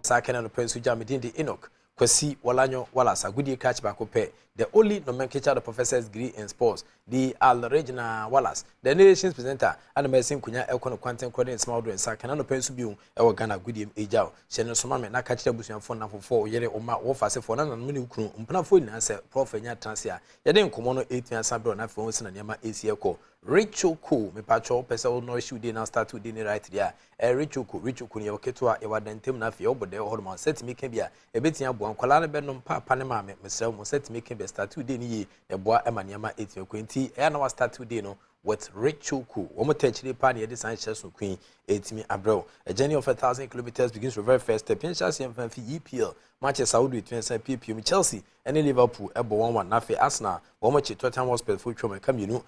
Sakana no Prince Jamidindi Enoch. Kwesi Walanyo Walasa Goodie Catch Bakope, the only nomenclature the professor's degree in sports, the Al Regina Wallace, the nation's presenter, and the Messin Kunya Elcon Quantum Credit Small and Sakana no Pensubium, our Ghana Goodie Ejao, Shannon Somame, na catch the Busian phone for 4 years or my office for none and many crew, Umpana answer, Prof. Transia, Yaden Komono 8 and Sabro, and phones and Yama ACO. Rachel Cool, me patrol, Pesa no issue dinner start to dinner right there. Rachel Cool, your Ketua, Ewa Dentim Nafio, but the old man set me can be a bit in a boy, Colana Benum Pa Panama, myself, set me can be start to dinner, a boy, Emanyama 8 your quinty, and our start to dinner with Rachel Cool. One more touch the party at the San Chester Queen, 8 me abroad. A journey of 1,000 kilometers begins with very first step. Pinchas and Fanfi EPL, Manchester Saudi, Twins and PPM, Chelsea, and Liverpool, Ebo 1 Nafi Arsenal, one much Tottenham Hotspur for Chum and come, you know.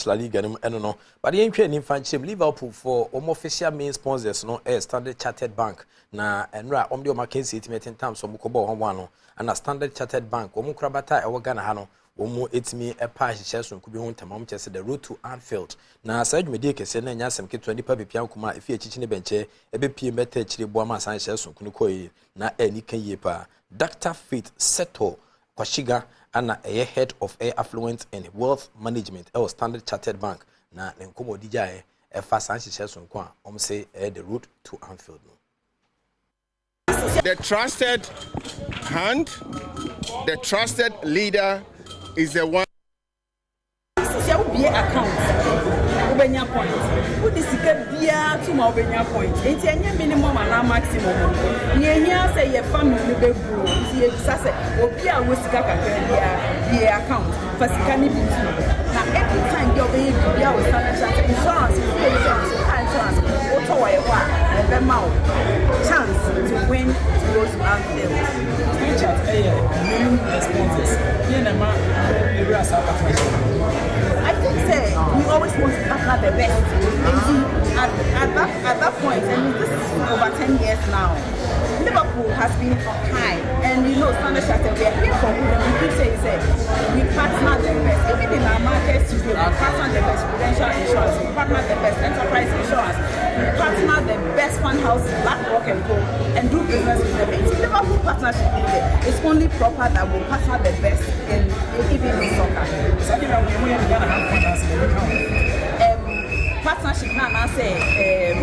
La Liga and no, but the entry in Fanchim Liverpool for official main sponsors no Standard Chartered Bank na enra omdio Mackenzie itimetin tam so mukobo honwano and a Standard Chartered Bank omukrabata e Ghana ha no omu etimi e pa hihye so nkubi ho tamam chese the road to Anfield na sa dwumedi kese na nya asem keto nipa bepia nkoma efi echichi ne benche ebe pie meta echire bo ama san hye so nkunu koyi na eni kan yie pa Dr. Faith Seto Kwashiga Anna a head of air affluent and wealth management Standard Chartered Bank na nkomo dijae e fa san hye so nkwa say the route to Anfield. The trusted hand, the trusted leader is the one. Ubenya point. Who disike bia to my ubenya point. Enti enye minimum and maximum. Ni ehia say your family be grow. Ti ebisa say obi a wo sika kakra bia account. For sika ni bi na every time you be bia wo Standard Chartered insurance, insurance, auto wa ewa e be ma chance to win to go to Anfield. Minimum sponsors. I think say we always want to partner the best. And see, at that point, and this is over 10 years now, Liverpool has been up high. And you know, Standard Chartered, we are here for good. And we keep saying, we partner the best. Even in our markets, we partner the best prudential insurance, we partner the best enterprise insurance, we partner the best fund house, BlackRock and Co. and do business with them. It's Liverpool partnership in there. It's only proper that we partner the best in even in soccer. So, you know, we are going to have partnership now I say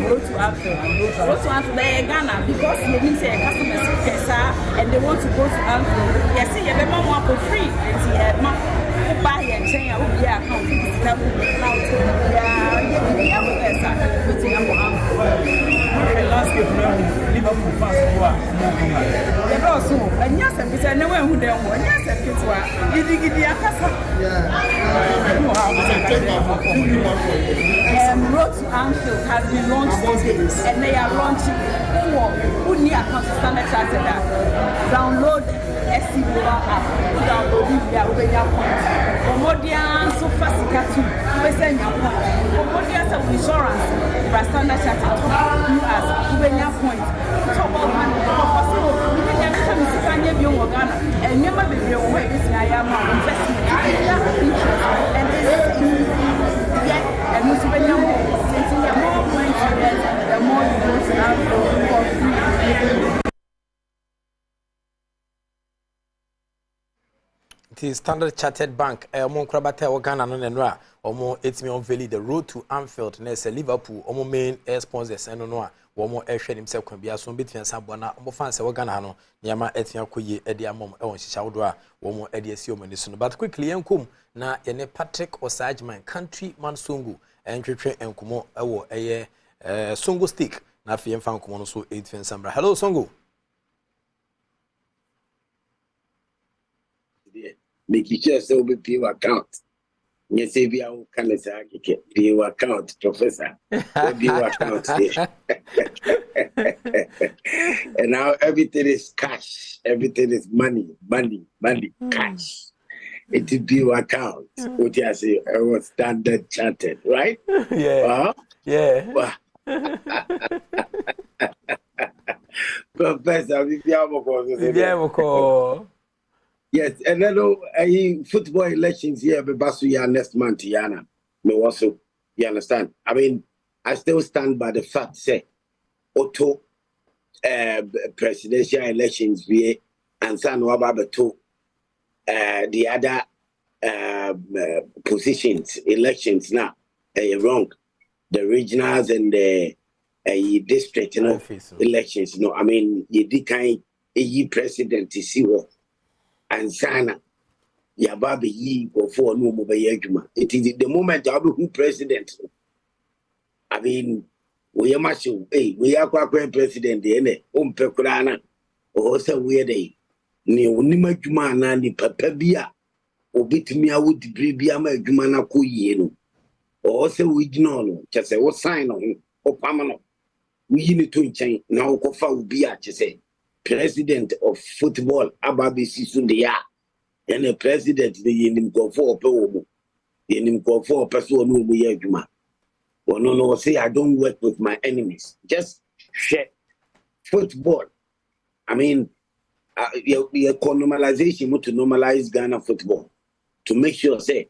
road to Anfield. Road to Anfield they Ghana because they need say customers and they want to go to Anfield. Yes, you have more for free. And buy and change our account. Yeah, last game Liverpool fans they also and yes and say no one who dem won yes and kids gidi akasa road to Anfield has been launched today and they are launching for who need account Standard Chartered download SC app download via Ubenya point Omodian so fast to Ubenya point Omodian so insurance Standard Chartered US Ubenya point top of man for Ubenya come to Kanye Biongo Ghana and never be real way this I am investment interest and this yeah and Ubenya since you have more points to get the more you go to have for free. The Standard Chartered Bank, Omo Krabata Ghana no nenra, Omo etimi unveil the road to Anfield, na se Liverpool, Omo main air sponsors eno no a, Omo ehwe himself kan bia so between Sabona, Omo fans e Ghana no, nyama etia koye e dia mom e won hihya wodo a, Omo e dia si omani so no. But quickly enkom na yene Patrick Osajman, country man Songo, entwetwe enkomo e wo eye Songo stick, na afie mfa enkomo no so 8 Fensambra. Hello Songo. Make sure so be pay account. Yes, if you can say pay account, professor. Pay account. And now everything is cash. Everything is money, cash. It is pay account. What you say? I was Standard Chartered, right? Yeah. Yeah. Professor, we yes, and then football elections here, Basuya next month, Yana. Me also, you understand? I mean, I still stand by the fact, say, auto presidential elections be and san wababeto the other positions elections now wrong the regionals and the district elections I mean you did kind a president to see what and sana yababe yi go for no mo be adwuma it is the moment I be who president I mean we are much we are quite president ene umpe kurana o se we dey ni onima adwuma na ni papa bia obitumi awudi bibia ma adwuma na ko yie no o se we gina no chese wo sign no o pam no we ni to nchen na wo kofa obi a chese president of football ababe sisu de ya ene president de yenim ko for pe wo mo yenim ko for person no mo ye adwuma. Well, no, say I don't work with my enemies. Just share football. I mean, your normalization to normalize Ghana football to make sure, say,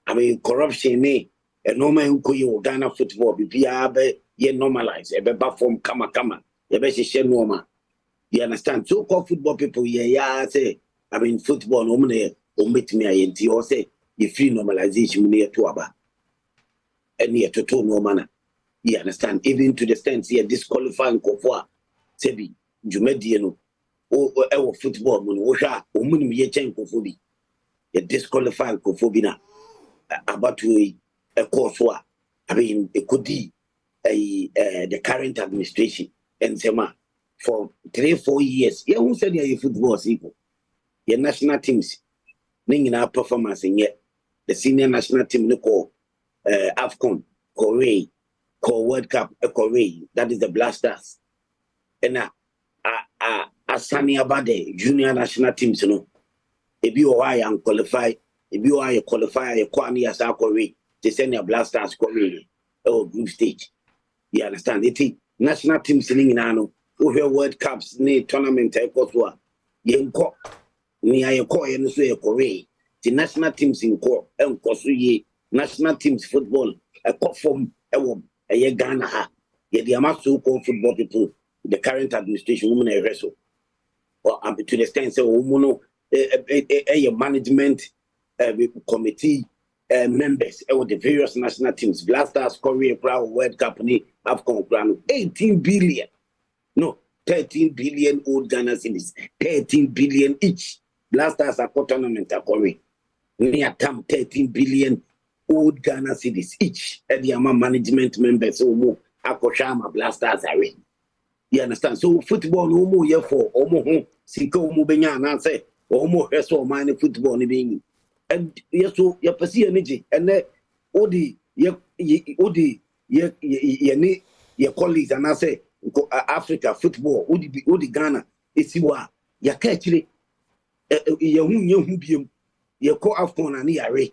I mean, corruption, and no man who Ghana football, be normalize, form, kama, share normal. You understand? So called football people, say, I mean, football, no man, omit me, or say, you free normalization near to Aba. And near to no manner. You understand? Even to the stance here, disqualifying Kofoa, Sebi, Jumediano, or football, Munosha, or Munimiechen Kofobi, a disqualifying Kofobina, about to a Kofoa. I mean, it could be the current administration and Sema for 3-4 years. Yeah, who said your football is equal? Your national teams, ning our performance, and yet the senior national team, no call. AFCON, Korea, World Cup, Korea, that is the Blasters. And Asani Abade, junior national teams, you know, if you are and qualify, if you are a qualifier, a Kwani as our Korea, they send your Blasters Korea, group stage. You understand? It national teams in Nano, over World Cups, near tournament, Ekoswa, Yenko, near Korea, and Korea, the national teams in Ko, and Kosuye. National teams football a form a year Ghana ha the amasu called football people the current administration women a wrestle or to the extent say woman a management committee members of the various national teams Blasters Korea Crown World Cup ni AFCON Crown 18 billion no 13 billion old Ghana cedis 13 billion each Blasters are tournament a Korea near tam 13 billion old Ghana cedis each at the management members who Akoshama Blasters are in. You understand? So football no more year for Omo Siko Mubenya and say Omo Reso mine football being and yes so you perceive energy and then Odi your colleagues and I say Africa football Odi Ghana it's you actually you call AFCON and ERA.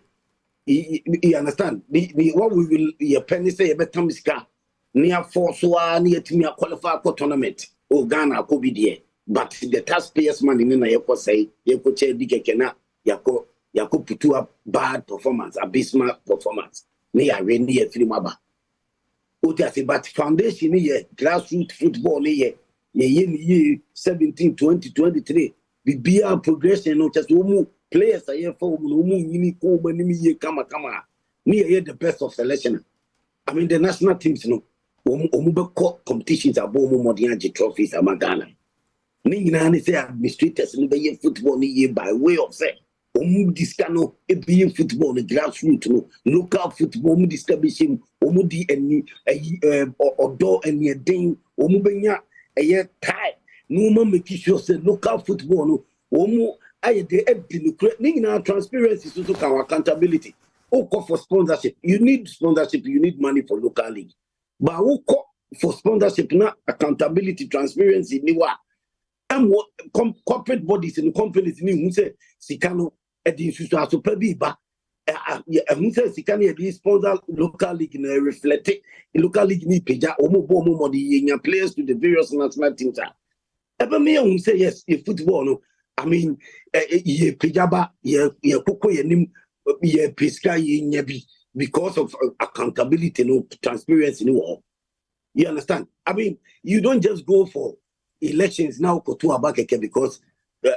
You understand? What we will your penny say about Tomiska near force near to me a qualified for tournament. Oh Ghana could be there. But the taxpayers' money in a say you could say Dikena Yako put up bad performance, abysmal performance. Near Randy Flimaba. But foundation here, grassroots football here, 17, 20, 23. The BR progression, not just players are here for kama near the best of selection. I mean the national teams no competitions are more trophies are Ghana. Nina say administrators no be football by way of say discano be football the grassroots no local football establishing di any odo any den benya a tie no make sure say local football no I the transparency to our accountability. Who call for sponsorship? You need sponsorship, you need money for local league. But who call for sponsorship, not accountability, transparency, niwa. And what corporate bodies and companies who say Sikano at the institution are super ba who says Sikani be sponsor local league in a reflected local league ni peja omo the players to the various national teams. Ever me who say yes, if football no. I mean, ye pijaba, ye koko ye nim, ye piska ye nyebi because of accountability, no transparency, no. You understand? I mean, you don't just go for elections now because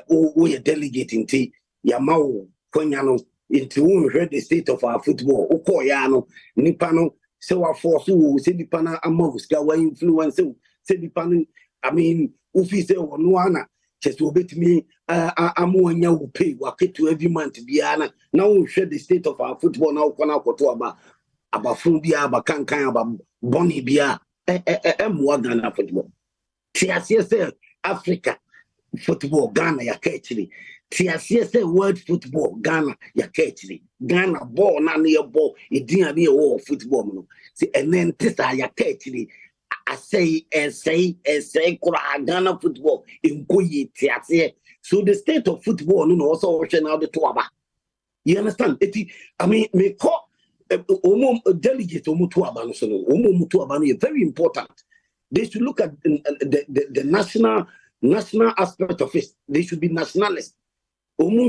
we are delegating to Yamao Konyano into whom heard the state of our football. Okoyano, Nipano, so our force who say Nipana Amos, Gawa influence, say Nipano, I mean, Ufi say Onuana, just to bet me, Amuanya will pay, Wake to every month, Biana. Now we share the state of our football now, Kona Kotoaba, Abafumbia, Bakankan, about Bonnie Bia, Ghana football. TSS Africa football, Ghana, Yakachili. TSS world football, Ghana, Yakachili. Ghana ball, Nania ball, it didn't be all football. See, and then Tissa Yakachili. I say, Ghana football in Kuyi, TSS. So the state of football, also watching out the Tuaba. You understand? I mean, me call delegate Omutuabano is very important. They should look at the national aspect of it. They should be nationalists.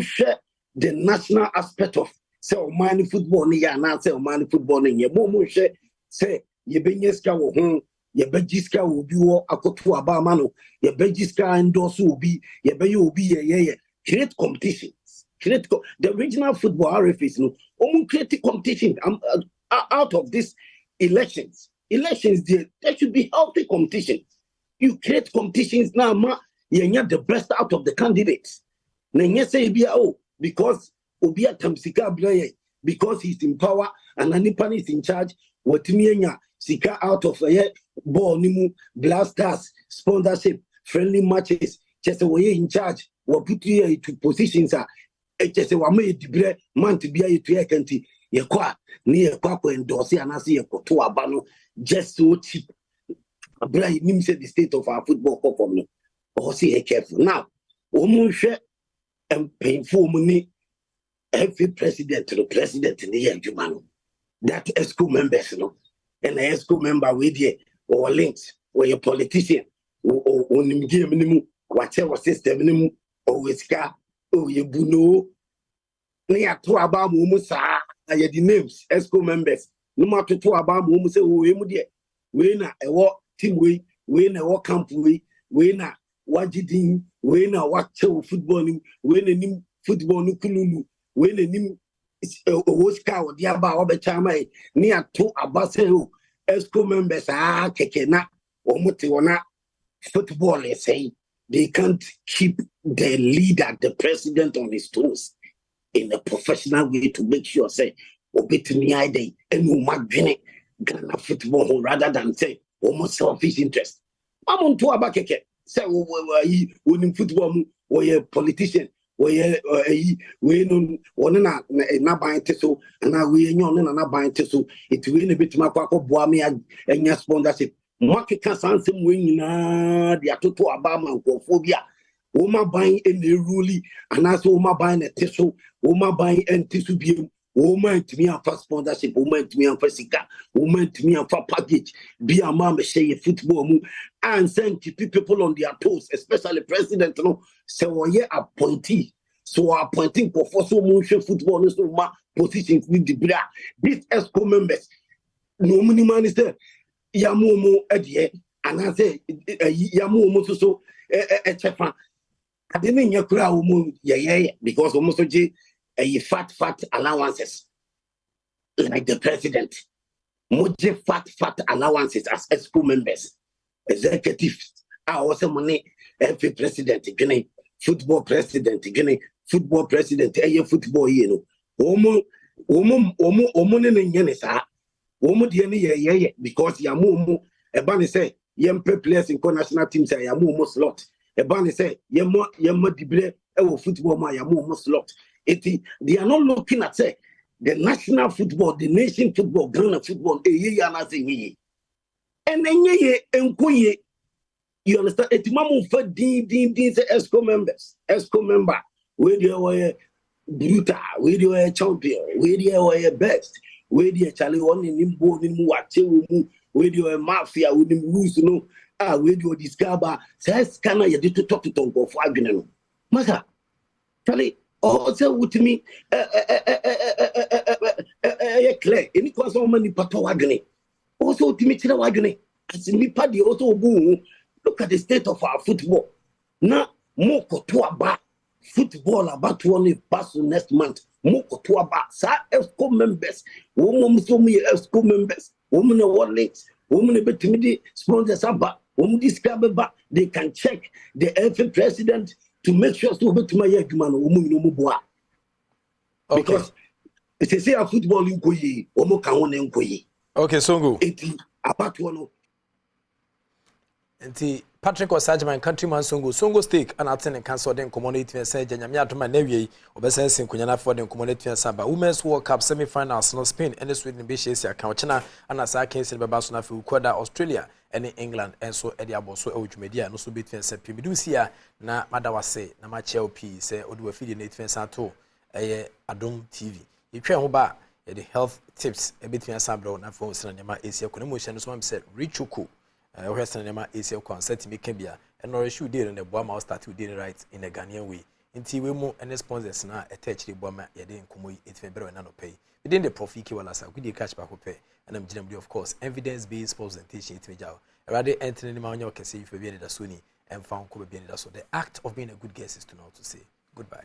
Share the national aspect of say Omani football ni ya na say Omani football ni ye share say ye benyeska wo ho ye bejiska obi wo akoto abamano ye bejiska endorse obi ye be obi ye create competitions. The regional football RFs create competition out of these elections. There should be healthy competition. You create competitions now, you get the best out of the candidates. Because Obia Tamsika because he's in power and Anipan is in charge, what Sika out of a ball nimu, blasters, sponsorship, friendly matches, just away in charge, what put you to positions are just a made man to be a to a country. Near Quaco and Dossi and I see a to Abano just so cheap. Abraham said the state of our football performance. Or see careful. Now, share and painful money every president to the president in the year, Jumano. That ESCO members, and an ESCO member with you, or links, or your politician, or whatever system, or Wiska, or your Buno, near to Abba Mumusa. The names, ESCO members. No matter to about whom say, we na a walk team way, we na walk camp way, we na what did we na what show footballing, we na nim football nukululu, we na nim Oscar or Diaba or Bechamay, near to Abaseo, ESCO members are kekena or Mutiwana football, they say they can't keep the leader, the president on his toes. In a professional way to make sure, say, obey idea and no magnet Ghana football rather than say almost selfish interest. I'm on to a say, winning football or a politician, or we know one not buying tissue, and now we not buying tissue. It will a bit my papa Boamia and your sponsorship. Market can answer win the Atoto Abama or phobia. Oma buying any ruly, and as Oma buying a tissue, Oma buying and tissue beam, Oma to me for sponsorship, Oma to me for Sika, Oma to me for package, be a mama say a football and send people on their toes, especially president. So yeah, appointee. So appointing for so motion football so ma positions with the bra. This ESCO members, no money man is there. Yamumo at the end, and I say Yamumo so a I didn't hear crowd because almost a fat allowances like the president. Moje fat allowances as ESCO members, executives. I also money every president, football president, football president, football, Omo because Yamu, a bunny say, young players in national teams say Yamu slot. A bunny say, Yamma Dibre, football, my Yamu slot. They are not looking at say the national football, the nation football, Ghana football, and then ye, you understand? It's mamu for din say ESCO members, ESCO member, where they were brutal, where they were champion, where they were best. Where the Charlie one in Nimbo, where you a mafia with him lose, where you discover, says, can I do to talk to Tongo for Aguinano? Mother, Charlie, also with me, clear, any cause of money, Pato Agony. Also, Timothy Wagony, as nipa de also obu look at the state of our football na mo koto aba football about to only pass next month mo koto aba sa ESCO members wo mo so mo ESCO members wo mo na wallets wo mo na betimi di sponsors aba wo mo describe ba they can check the FA president to make sure so betuma ya adwuma no wo mo nyino mo boa because it's say a football nkoyi wo mo kan wo na nkoyi. Okay, Songo. Enti about one. Enti Patrick Osajman countryman Songo stake and attend and cancel den community and say Janyamia to my nevi obesen sin kunyana for den community and samba women's world cup semi-finals no Spain and Sweden be share account China and as I can say baba so na fi kwada Australia and England and so e dia boso e odwumedia no so between say pimidu sia na madawase na ma chelp say odu afidi na etwen santo Adom TV yetwe ho ba the health tips between sabro na for sinema Asia kono hye no so am say richuku we sinema Asia concept me can be and no issue dey in the Badwam start with dey right in a Ghanaian way nti we mu any sponsors na attach the Badwam ye dey nkomo yi etime bere na no pay within the profit ki wala sa we dey catch back pay and am ginam of course evidence based presentation etime jaw already entering the man you can say if we be the sony and found ko be the so the act of being a good guest is to know to say goodbye.